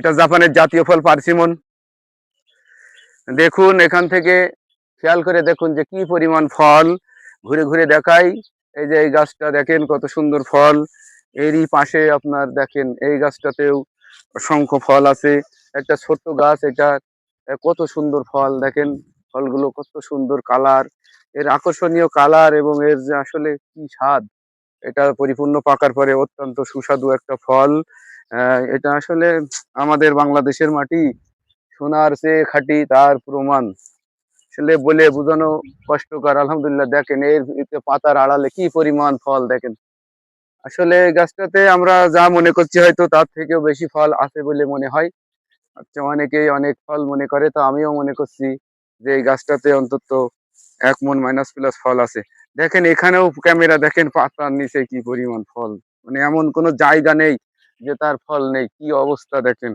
এটা জাপানের জাতীয় ফল পার্সিমন। দেখুন এখান থেকে খেয়াল করে দেখুন যে কি পরিমাণ ফল, ঘুরে ঘুরে দেখাই। এই যে এই গাছটা দেখেন কত সুন্দর ফল, এরই পাশে আপনার দেখেন এই গাছটাতেও অসংখ্য ফল আছে। একটা ছোট্ট গাছ, এটা কত সুন্দর ফল দেখেন, ফলগুলো কত সুন্দর কালার, এর আকর্ষণীয় কালার এবং এর যে আসলে কি স্বাদ, এটা পরিপূর্ণ পাকার পরে অত্যন্ত সুস্বাদু একটা ফল। এটা আসলে আমাদের বাংলাদেশের মাটি সোনার চেয়ে খাঁটি, তার প্রমাণ আসলে বলে বোঝানো কষ্টকর। আলহামদুলিল্লাহ দেখেন এর পাতার আড়ালে কি পরিমাণ ফল দেখেন। আসলে এই গাছটাতে আমরা যা মনে করছি হয়তো তার থেকেও বেশি ফল আছে বলে মনে হয়। আচ্ছা, অনেকেই অনেক ফল মনে করে, তো আমিও মনে করছি যে এই গাছটাতে অন্তত 1 মণ মাইনাস প্লাস ফল আছে। দেখেন এখানেও ক্যামেরা দেখেন পাতার নিচে কি পরিমাণ ফল, মানে এমন কোনো জায়গা নেই যে তার ফল নেই, কি অবস্থা দেখেন।